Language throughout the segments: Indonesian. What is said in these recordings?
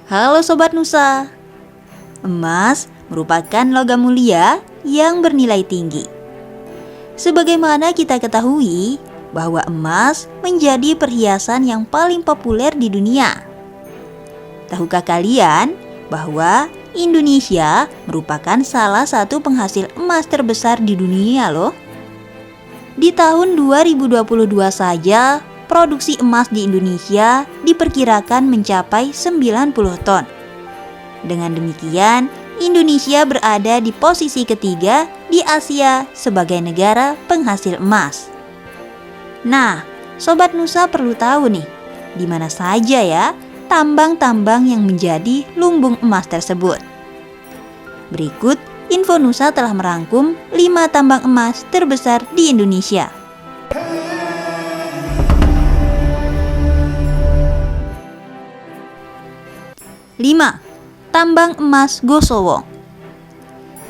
Halo Sobat Nusa. Emas merupakan logam mulia yang bernilai tinggi. Sebagaimana kita ketahui bahwa emas menjadi perhiasan yang paling populer di dunia. Tahukah kalian bahwa Indonesia merupakan salah satu penghasil emas terbesar di dunia loh? Di tahun 2022 saja, produksi emas di Indonesia diperkirakan mencapai 90 ton. Dengan demikian, Indonesia berada di posisi ketiga di Asia sebagai negara penghasil emas. Nah, Sobat Nusa perlu tahu nih, di mana saja ya tambang-tambang yang menjadi lumbung emas tersebut. Berikut Info Nusa telah merangkum 5 tambang emas terbesar di Indonesia. Lima, Tambang Emas Gosowong.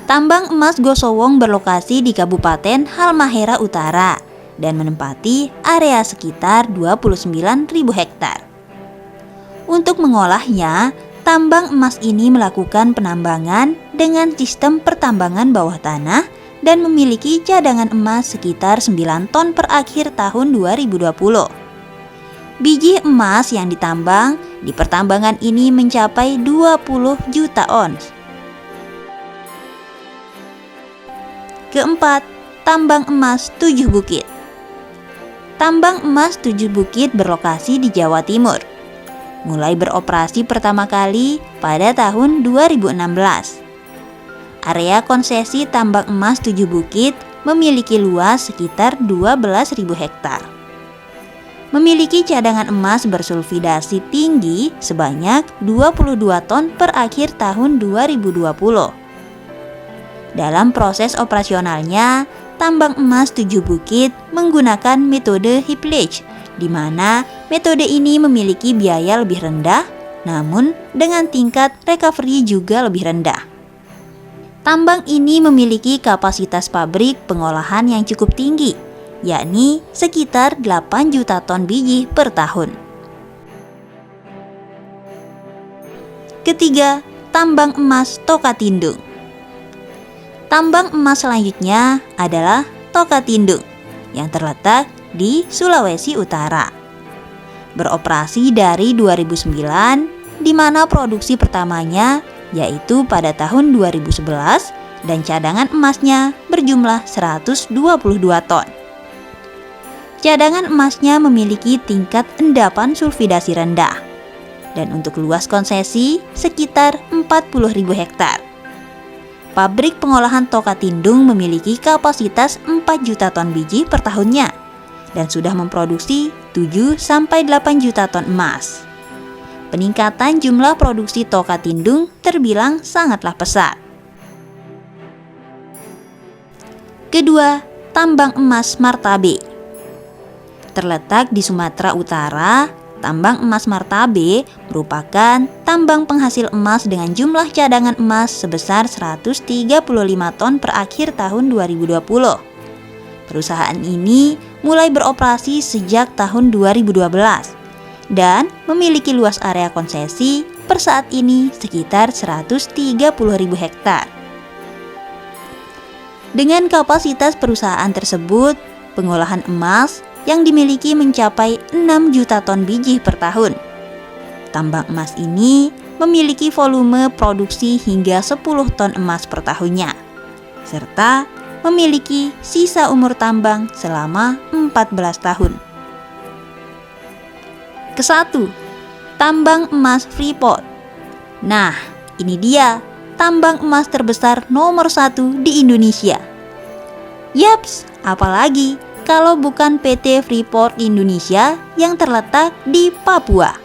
Tambang emas Gosowong berlokasi di Kabupaten Halmahera Utara dan menempati area sekitar 29.000 hektar. Untuk mengolahnya, tambang emas ini melakukan penambangan dengan sistem pertambangan bawah tanah dan memiliki cadangan emas sekitar 9 ton per akhir tahun 2020. Biji emas yang ditambang di pertambangan ini mencapai 20 juta ons. Keempat, Tambang Emas Tujuh Bukit. Tambang emas Tujuh Bukit berlokasi di Jawa Timur. Mulai beroperasi pertama kali pada tahun 2016. Area konsesi tambang emas Tujuh Bukit memiliki luas sekitar 12.000 hektar. Memiliki cadangan emas bersulfidasi tinggi sebanyak 22 ton per akhir tahun 2020. Dalam proses operasionalnya, tambang emas Tujuh Bukit menggunakan metode heap leach, di mana metode ini memiliki biaya lebih rendah, namun dengan tingkat recovery juga lebih rendah. Tambang ini memiliki kapasitas pabrik pengolahan yang cukup tinggi, yakni sekitar 8 juta ton biji per tahun. Ketiga, Tambang Emas Tokatindung. Tambang emas selanjutnya adalah Tokatindung yang terletak di Sulawesi Utara. Beroperasi dari 2009, di mana produksi pertamanya yaitu pada tahun 2011 dan cadangan emasnya berjumlah 122 ton. Cadangan emasnya memiliki tingkat endapan sulfidasi rendah dan untuk luas konsesi sekitar 40.000 hektar. Pabrik pengolahan Tokatindung memiliki kapasitas 4 juta ton biji per tahunnya dan sudah memproduksi 7-8 juta ton emas. Peningkatan jumlah produksi Tokatindung terbilang sangatlah pesat. Kedua, Tambang Emas Martabe. Terletak di Sumatera Utara, tambang emas Martabe merupakan tambang penghasil emas dengan jumlah cadangan emas sebesar 135 ton per akhir tahun 2020. Perusahaan ini mulai beroperasi sejak tahun 2012 dan memiliki luas area konsesi per saat ini sekitar 130.000 hektar. Dengan kapasitas perusahaan tersebut, pengolahan emas yang dimiliki mencapai 6 juta ton biji per tahun. Tambang emas ini memiliki volume produksi hingga 10 ton emas per tahunnya, serta memiliki sisa umur tambang selama 14 tahun. Kesatu, Tambang Emas Freeport. Nah, ini dia tambang emas terbesar nomor 1 di Indonesia. Yaps, apalagi kalau bukan PT Freeport Indonesia yang terletak di Papua.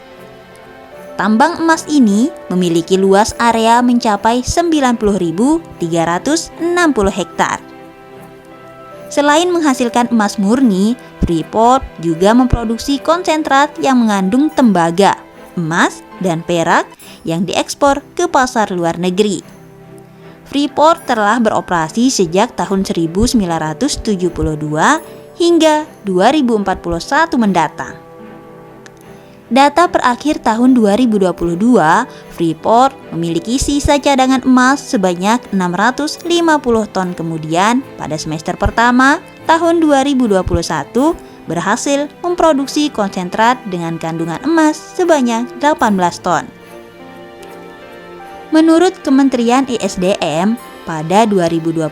Tambang emas ini memiliki luas area mencapai 90.360 hektar. Selain menghasilkan emas murni, Freeport juga memproduksi konsentrat yang mengandung tembaga, emas, dan perak yang diekspor ke pasar luar negeri. Freeport telah beroperasi sejak tahun 1972 hingga 2041 mendatang. Data per akhir tahun 2022, Freeport memiliki sisa cadangan emas sebanyak 650 ton. Kemudian, pada semester pertama tahun 2021, berhasil memproduksi konsentrat dengan kandungan emas sebanyak 18 ton. Menurut Kementerian ESDM, pada 2021,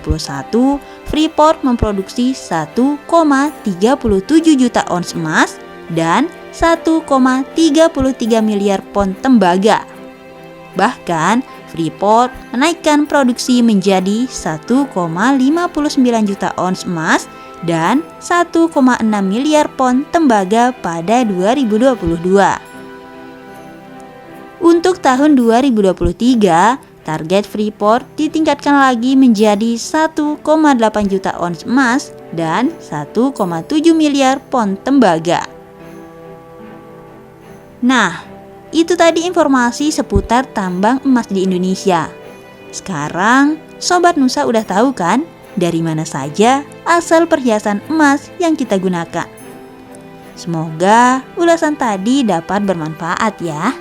Freeport memproduksi 1,37 juta ons emas dan 1,33 miliar pon tembaga. Bahkan, Freeport menaikkan produksi menjadi 1,59 juta ons emas dan 1,6 miliar pon tembaga pada 2022. Untuk tahun 2023, target Freeport ditingkatkan lagi menjadi 1,8 juta ons emas dan 1,7 miliar pon tembaga. Nah, itu tadi informasi seputar tambang emas di Indonesia. Sekarang, Sobat Nusa udah tahu kan dari mana saja asal perhiasan emas yang kita gunakan? Semoga ulasan tadi dapat bermanfaat ya.